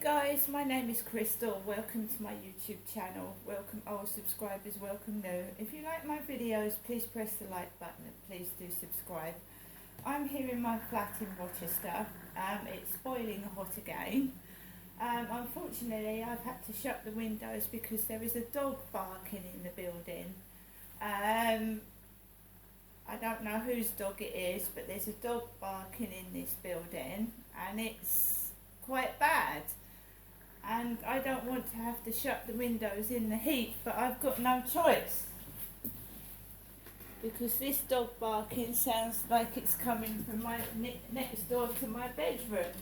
Guys, my name is Crystal. Welcome to my YouTube channel. Welcome old subscribers, welcome new. If you like my videos, please press the like button and please do subscribe. I'm here in my flat in Rochester. It's boiling hot again. Unfortunately, I've had to shut the windows because there is a dog barking in the building. I don't know whose dog it is, but there's a dog barking in this building and it's quite bad. And I don't want to have to shut the windows in the heat, but I've got no choice. Because this dog barking sounds like it's coming from my next door to my bedroom.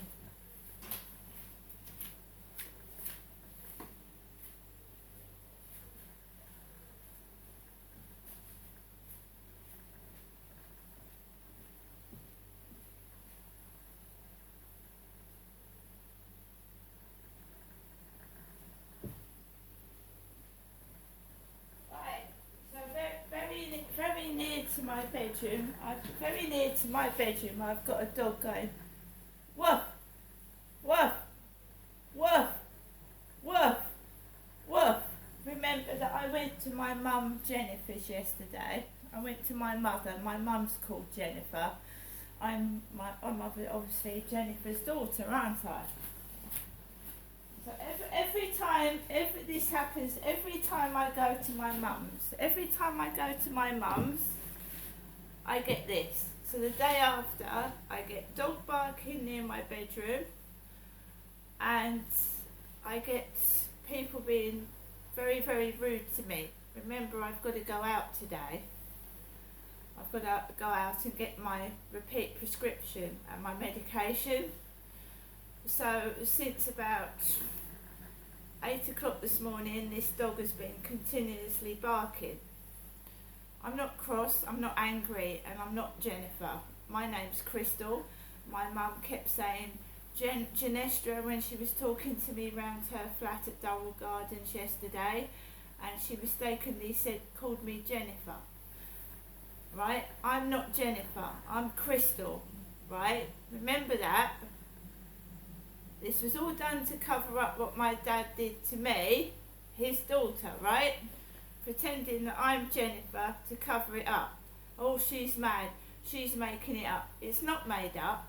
Very near to my bedroom. Very near to my bedroom. I've got a dog going, woof, woof, woof, woof, woof. Remember that I went to my mum Jennifer's yesterday. I went to my mother. My mum's called Jennifer. I'm obviously Jennifer's daughter, aren't I? So every time this happens, every time I go to my mum's, I get this. So the day after, I get dog barking near my bedroom, and I get people being very, very rude to me. Remember, I've got to go out today. I've got to go out and get my repeat prescription and my medication. So since about 8 o'clock this morning, this dog has been continuously barking. I'm not cross, I'm not angry, and I'm not Jennifer. My name's Crystal. My mum kept saying Genestra when she was talking to me round her flat at Durrell Gardens yesterday, and she mistakenly called me Jennifer. Right? I'm not Jennifer, I'm Crystal. Right? Remember that. This was all done to cover up what my dad did to me, his daughter, right? Pretending that I'm Jennifer to cover it up. Oh, she's mad. She's making it up. It's not made up.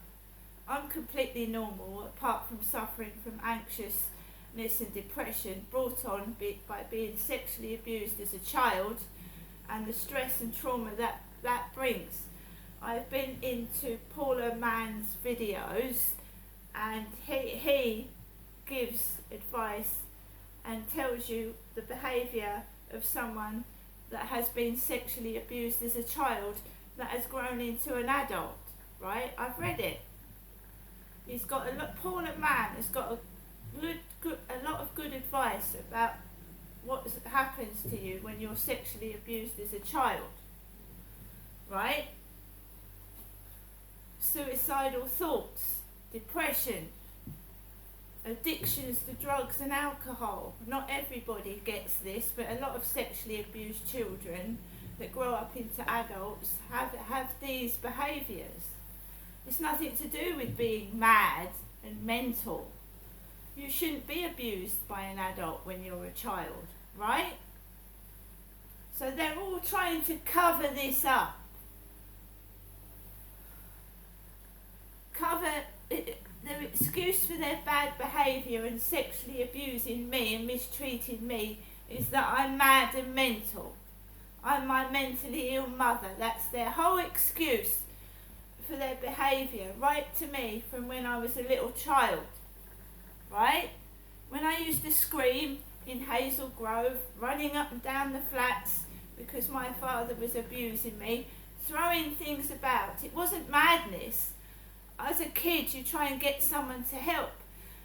I'm completely normal, apart from suffering from anxiousness and depression brought on by being sexually abused as a child and the stress and trauma that brings. I've been into Paula Mann's videos, and he gives advice and tells you the behaviour of someone that has been sexually abused as a child that has grown into an adult, right? I've read it. He's got a lot. Paula Mann has got a lot of good advice about what happens to you when you're sexually abused as a child, right? Suicidal thoughts, depression, addictions to drugs and alcohol. Not everybody gets this, but a lot of sexually abused children that grow up into adults have these behaviours. It's nothing to do with being mad and mental. You shouldn't be abused by an adult when you're a child, right? So they're all trying to cover this up. Their excuse for their bad behaviour and sexually abusing me and mistreating me is that I'm mad and mental. I'm my mentally ill mother. That's their whole excuse for their behaviour, right to me from when I was a little child. Right? When I used to scream in Hazel Grove, running up and down the flats because my father was abusing me, throwing things about. It wasn't madness. As a kid, you try and get someone to help,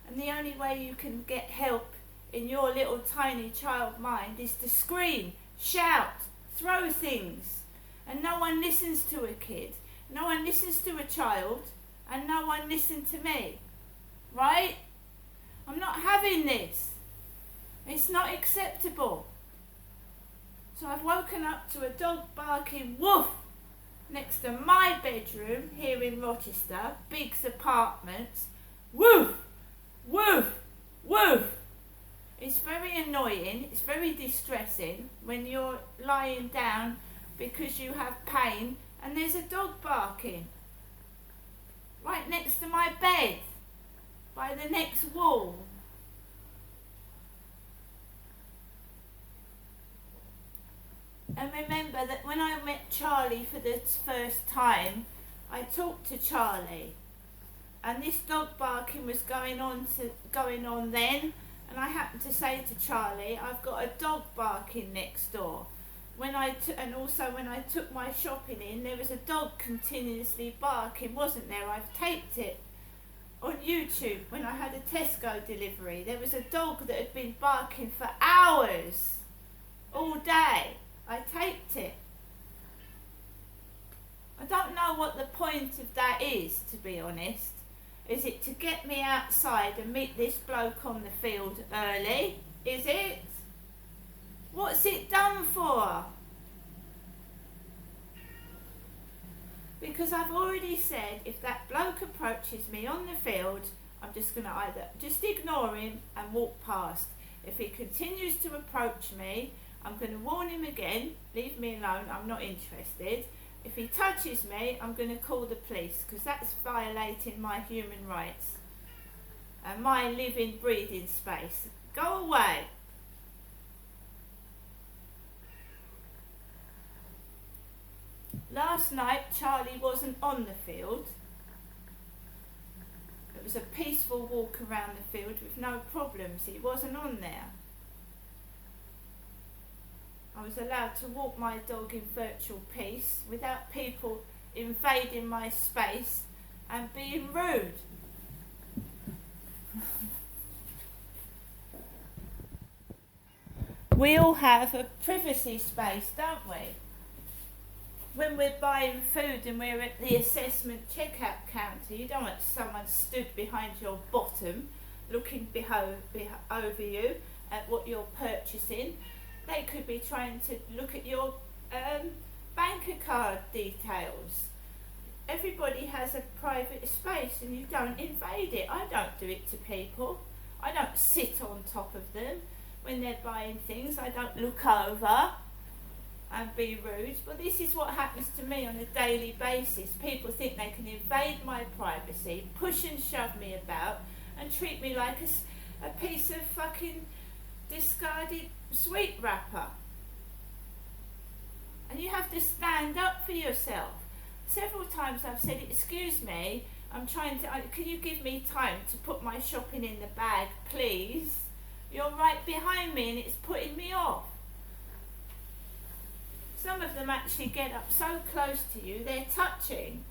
and the only way you can get help in your little tiny child mind is to scream, shout, throw things, and no one listens to a kid, no one listens to a child, and no one listened to me, right? I'm not having this. It's not acceptable. So I've woken up to a dog barking woof next to my bedroom here in Rochester, Biggs Apartments. Woof, woof, very distressing when you're lying down because you have pain and there's a dog barking right next to my bed by the next wall. And remember that when I met Charlie for the first time, I talked to Charlie, and this dog barking was going on then, and I happened to say to Charlie, I've got a dog barking next door. And also when I took my shopping in, there was a dog continuously barking, wasn't there? I've taped it on YouTube when I had a Tesco delivery. There was a dog that had been barking for hours, all day. I taped it. I don't know what the point of that is, to be honest. Is it to get me outside and meet this bloke on the field early? Is it? What's it done for? Because I've already said if that bloke approaches me on the field, I'm just going to either just ignore him and walk past. If he continues to approach me, I'm going to warn him again, leave me alone, I'm not interested. If he touches me, I'm going to call the police, because that's violating my human rights and my living, breathing space. Go away. Last night, Charlie wasn't on the field. It was a peaceful walk around the field with no problems. He wasn't on there. I was allowed to walk my dog in virtual peace without people invading my space and being rude. We all have a privacy space, don't we? When we're buying food and we're at the assessment checkout counter, you don't want someone stood behind your bottom looking over you at what you're purchasing. They could be trying to look at your bank card details. Everybody has a private space and you don't invade it. I don't do it to people. I don't sit on top of them when they're buying things. I don't look over and be rude. But this is what happens to me on a daily basis. People think they can invade my privacy, push and shove me about and treat me like a piece of fucking discarded sweet wrapper. And you have to stand up for yourself. Several times I've said, excuse me, can you give me time to put my shopping in the bag, please? You're right behind me and it's putting me off. Some of them actually get up so close to you, they're touching.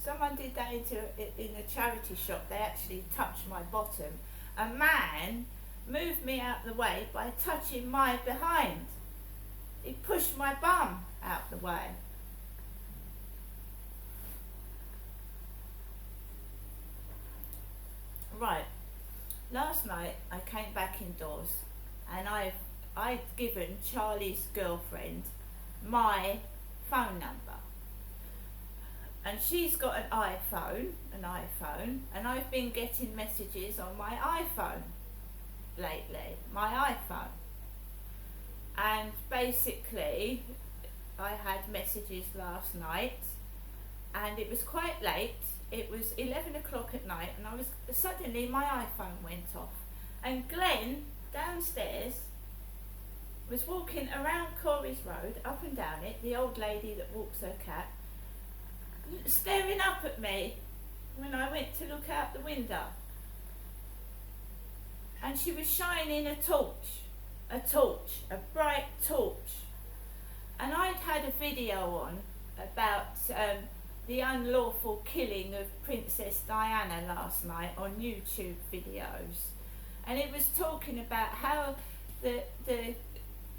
Someone did that in a charity shop. They actually touched my bottom. A man moved me out the way by touching my behind. He pushed my bum out the way. Right, last night I came back indoors and I'd given Charlie's girlfriend my phone number. And she's got an iPhone, and I've been getting messages on my iPhone lately, my iPhone. And basically, I had messages last night, and it was quite late. It was 11 o'clock at night, and suddenly my iPhone went off. And Glenn, downstairs, was walking around Corey's Road, up and down it, the old lady that walks her cat, staring up at me when I went to look out the window. And she was shining a bright torch. And I'd had a video on about the unlawful killing of Princess Diana last night on YouTube videos. And it was talking about how the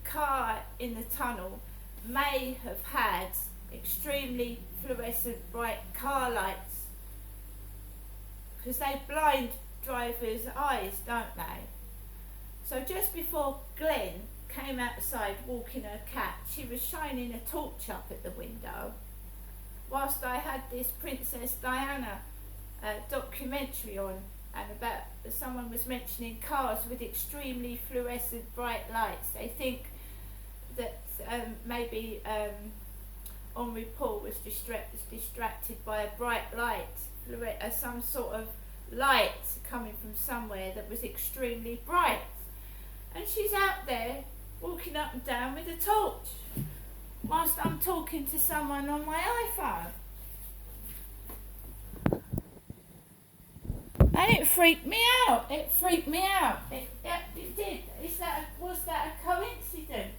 car in the tunnel may have had extremely fluorescent bright car lights, because they blind drivers' eyes, don't they? So just before Glenn came outside walking her cat, she was shining a torch up at the window whilst I had this Princess Diana documentary on and about someone was mentioning cars with extremely fluorescent bright lights. They think that maybe Henri Paul was distracted by a bright light, some sort of light coming from somewhere that was extremely bright. And she's out there walking up and down with a torch whilst I'm talking to someone on my iPhone. And it freaked me out. It freaked me out. It did. Was that a coincidence?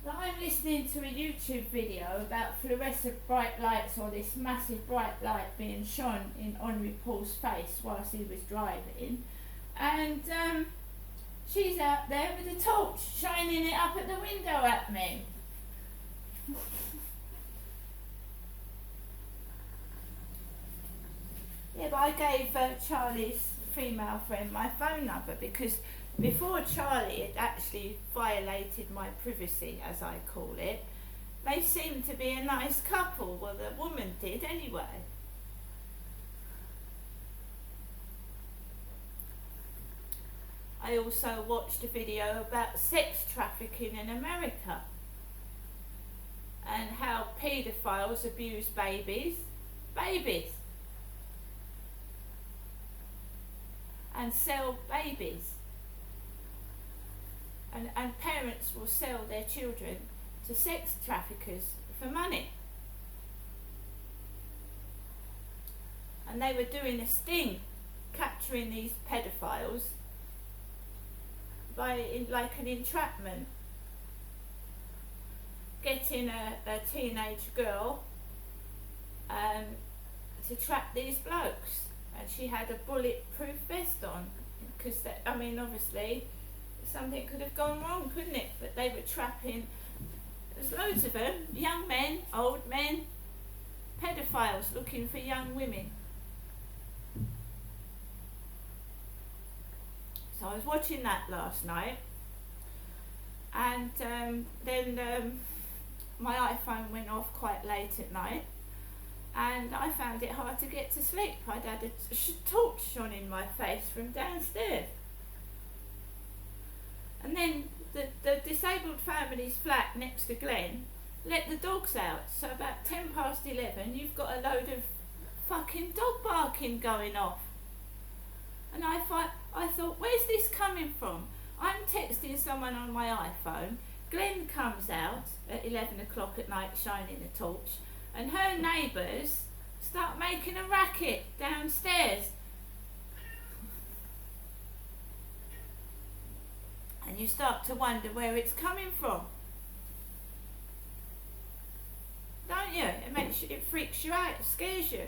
That I'm listening to a YouTube video about fluorescent bright lights, or this massive bright light being shone in Henri Paul's face whilst he was driving, and she's out there with a torch shining it up at the window at me. Yeah, but I gave Charlie's female friend my phone number because before Charlie had actually violated my privacy, as I call it, they seemed to be a nice couple. Well, the woman did anyway. I also watched a video about sex trafficking in America and how paedophiles abuse babies, and sell babies. And parents will sell their children to sex traffickers for money. And they were doing a sting, capturing these pedophiles like an entrapment, getting a teenage girl to trap these blokes. And she had a bulletproof vest on, because obviously something could have gone wrong, couldn't it? But they were trapping, there's loads of them, young men, old men, pedophiles looking for young women. So I was watching that last night, and then my iPhone went off quite late at night, and I found it hard to get to sleep. I'd had a torch shone in my face from downstairs. And then the disabled family's flat next to Glen let the dogs out. So about 11:10, you've got a load of fucking dog barking going off. And I thought, where's this coming from? I'm texting someone on my iPhone. Glen comes out at 11 o'clock at night shining a torch, and her neighbours start making a racket downstairs. And you start to wonder where it's coming from, don't you? It freaks you out, it scares you.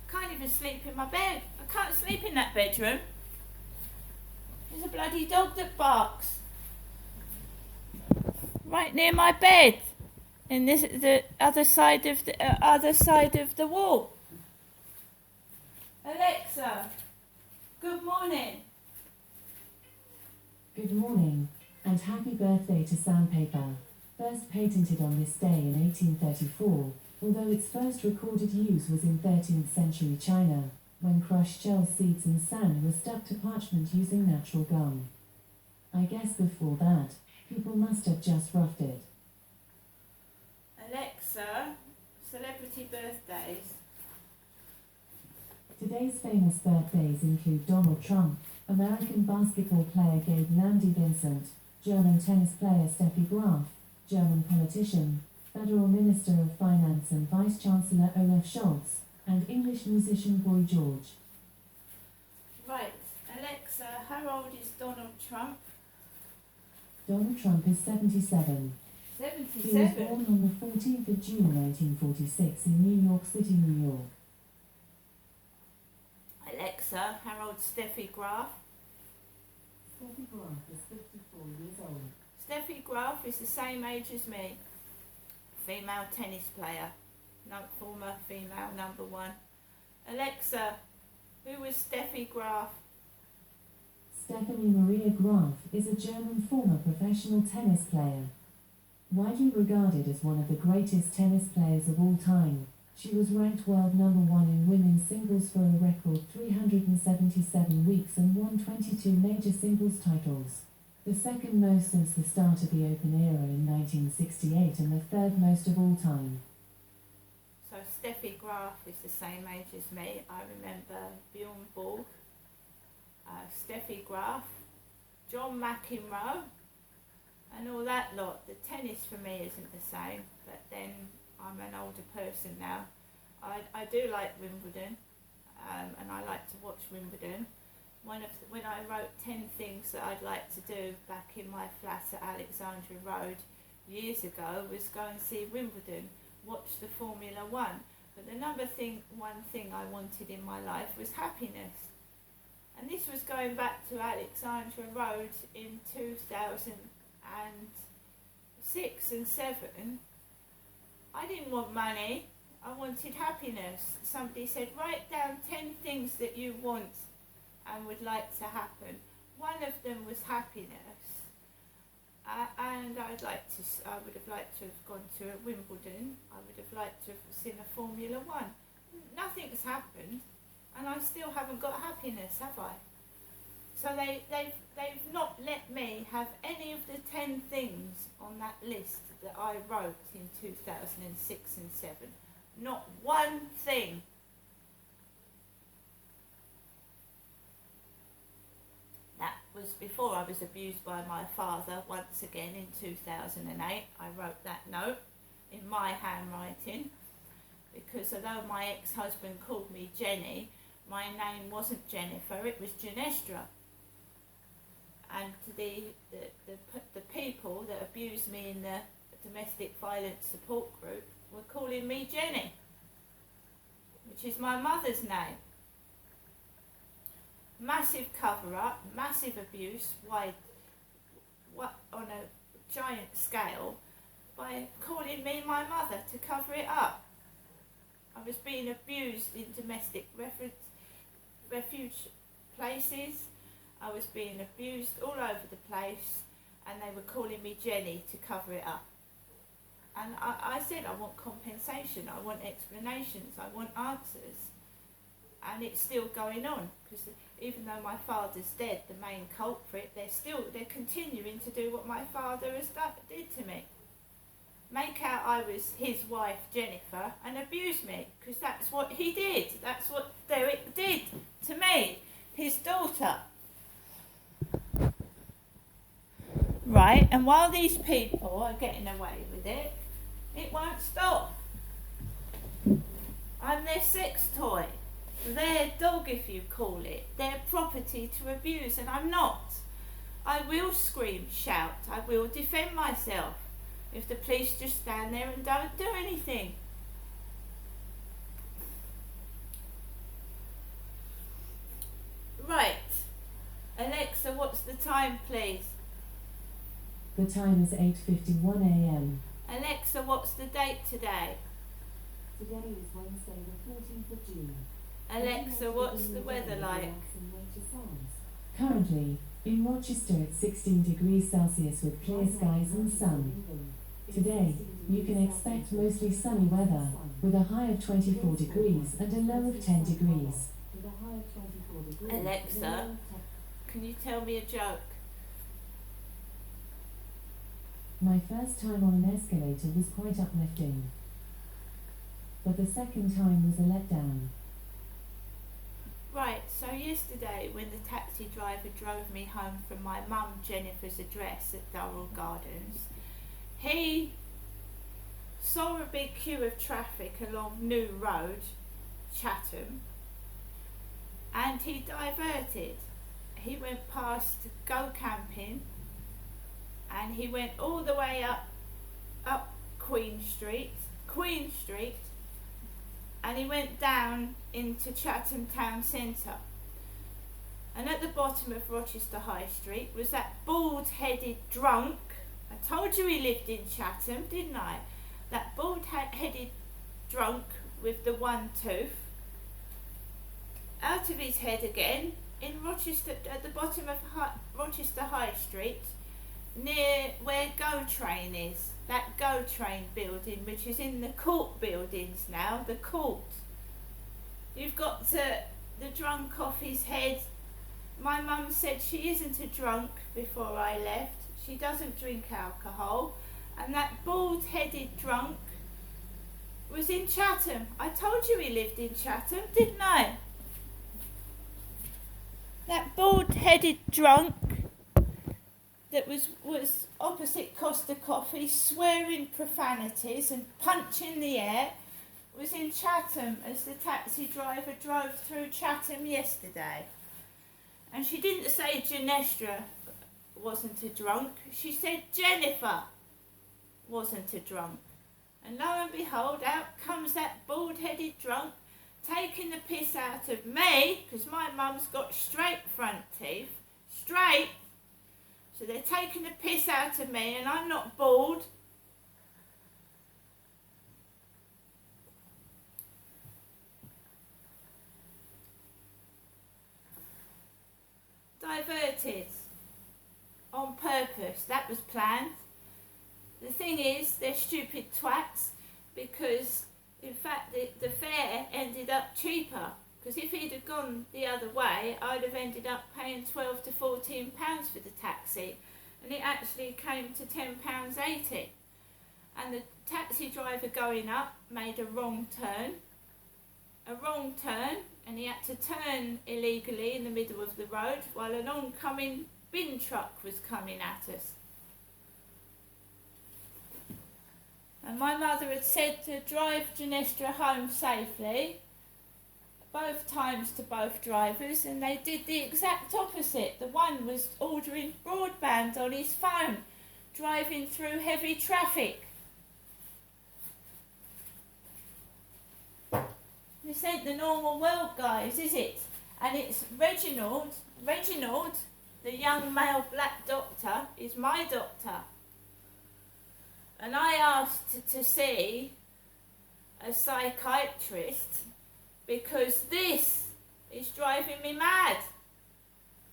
I can't even sleep in my bed. I can't sleep in that bedroom. There's a bloody dog that barks right near my bed, in the other side of the wall. Alexa, good morning. Good morning, and happy birthday to sandpaper, first patented on this day in 1834, although its first recorded use was in 13th century China, when crushed shell seeds and sand were stuck to parchment using natural gum. I guess before that, people must have just roughed it. Alexa, celebrity birthdays. Today's famous birthdays include Donald Trump, American basketball player Gabe Nandy Vincent, German tennis player Steffi Graf, German politician, Federal Minister of Finance and Vice-Chancellor Olaf Scholz, and English musician Boy George. Right, Alexa, how old is Donald Trump? Donald Trump is 77. 77? He was born on the 14th of June 1946 in New York City, New York. Alexa, how old is Steffi Graf? Steffi Graf is 54 years old. Steffi Graf is the same age as me. Female tennis player. Former female number one. Alexa, who was Steffi Graf? Stephanie Maria Graf is a German former professional tennis player. Widely regarded as one of the greatest tennis players of all time, She was ranked world number 1 in women's singles for a record 377 weeks and won 22 major singles titles. The second most since the start of the Open era in 1968 and the third most of all time. So Steffi Graf is the same age as me. I remember Bjorn Borg, Steffi Graf, John McEnroe, and all that lot. The tennis for me isn't the same, but then I'm an older person now. I do like Wimbledon, and I like to watch Wimbledon. When I wrote 10 things that I'd like to do back in my flat at Alexandra Road years ago was go and see Wimbledon, watch the Formula One. But the one thing I wanted in my life was happiness. And this was going back to Alexandra Road in 2006 and 7. I didn't want money, I wanted happiness. Somebody said, write down 10 things that you want and would like to happen. One of them was happiness. And I would have liked to have gone to a Wimbledon. I would have liked to have seen a Formula One. Nothing's happened, and I still haven't got happiness, have I? So they've not let me have any of the 10 things on that list that I wrote in 2006 and 7. Not one thing. That was before I was abused by my father once again in 2008. I wrote that note in my handwriting because although my ex-husband called me Jenny, my name wasn't Jennifer, it was Genestra. And the people that abused me in the domestic violence support group were calling me Jenny, which is my mother's name. Massive cover-up, massive abuse, on a giant scale, by calling me my mother to cover it up. I was being abused in domestic refuge places. I was being abused all over the place, and they were calling me Jenny to cover it up. And I said, I want compensation, I want explanations, I want answers. And it's still going on, because even though my father's dead, the main culprit, they're continuing to do what my father did to me. Make out I was his wife, Jennifer, and abuse me, because that's what he did. That's what Derek did to me, his daughter. Right, and while these people are getting away with it, it won't stop. I'm their sex toy, their dog if you call it, their property to abuse, and I'm not. I will scream, shout, I will defend myself if the police just stand there and don't do anything. Right, Alexa, what's the time please? The time is 8:51 a.m. Alexa, what's the date today? Today is Wednesday the 14th of June. Alexa, what's the weather like? Currently, in Rochester it's 16 degrees Celsius with clear skies and sun. Today, you can expect mostly sunny weather, with a high of 24 degrees and a low of 10 degrees. Alexa, can you tell me a joke? My first time on an escalator was quite uplifting, but the second time was a letdown. Right, so yesterday when the taxi driver drove me home from my mum Jennifer's address at Durrell Gardens, he saw a big queue of traffic along New Road, Chatham, and he diverted. He went past Go Camping, and he went all the way up Queen Street, and he went down into Chatham Town Centre. And at the bottom of Rochester High Street was that bald-headed drunk. I told you he lived in Chatham, didn't I? That bald-headed drunk with the one tooth. Out of his head again, in Rochester, at the bottom of Rochester High Street, near where Go Train is. That Go Train building, which is in the court buildings now, the court. You've got the drunk off his head. My mum said she isn't a drunk before I left. She doesn't drink alcohol. And that bald-headed drunk was in Chatham. I told you he lived in Chatham, didn't I? That bald-headed drunk that was opposite Costa Coffee, swearing profanities and punching the air, was in Chatham as the taxi driver drove through Chatham yesterday. And she didn't say Genestra wasn't a drunk. She said Jennifer wasn't a drunk. And lo and behold, out comes that bald-headed drunk taking the piss out of me, because my mum's got straight front teeth. Straight. So they're taking the piss out of me and I'm not bald. Diverted. On purpose. That was planned. The thing is, they're stupid twats, because in fact the fare ended up cheaper. Because if he'd have gone the other way, I'd have ended up paying £12 to £14 for the taxi, and it actually came to £10.80. And the taxi driver going up made a wrong turn, and he had to turn illegally in the middle of the road while an oncoming bin truck was coming at us. And my mother had said to drive Genestra home safely, both times to both drivers, and they did the exact opposite. The one was ordering broadband on his phone, driving through heavy traffic. This ain't the normal world, guys, is it? And it's Reginald, the young male black doctor, is my doctor. And I asked to see a psychiatrist because this is driving me mad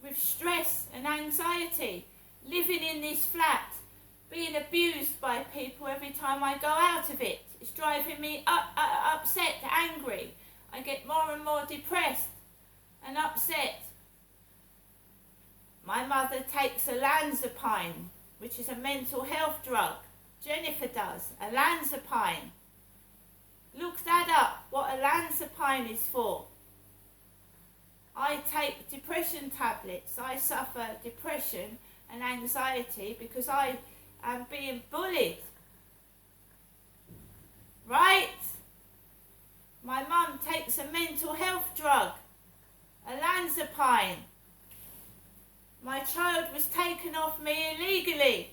with stress and anxiety, living in this flat, being abused by people every time I go out of it. It's driving me upset, angry. I get more and more depressed and upset. My mother takes olanzapine, which is a mental health drug. Jennifer does, olanzapine. Look that up, what olanzapine is for. I take depression tablets. I suffer depression and anxiety because I am being bullied. Right? My mum takes a mental health drug, olanzapine. My child was taken off me illegally,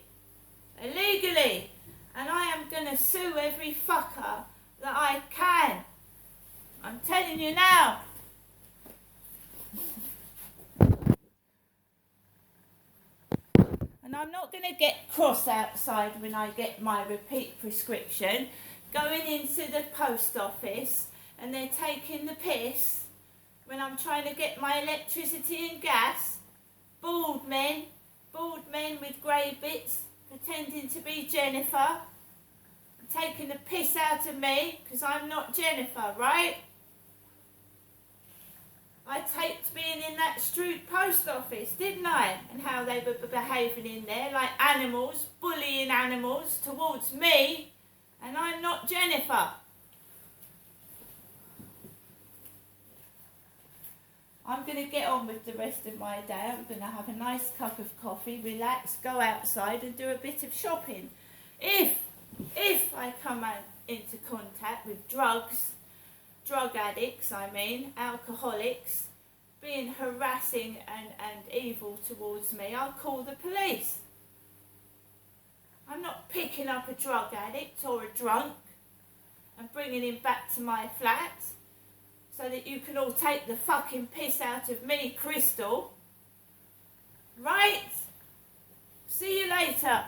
and I am going to sue every fucker that I can. I'm telling you now. And I'm not going to get cross outside when I get my repeat prescription, going into the post office and they're taking the piss when I'm trying to get my electricity and gas. Bald men with grey bits, pretending to be Jennifer, taking the piss out of me because I'm not Jennifer, right? I taped being in that Strood post office, didn't I? And how they were behaving in there like animals, bullying animals towards me, and I'm not Jennifer. I'm going to get on with the rest of my day. I'm going to have a nice cup of coffee, relax, go outside and do a bit of shopping. If I come into contact with drug addicts, alcoholics, being harassing and evil towards me, I'll call the police. I'm not picking up a drug addict or a drunk and bringing him back to my flat so that you can all take the fucking piss out of me, Crystal. Right? See you later.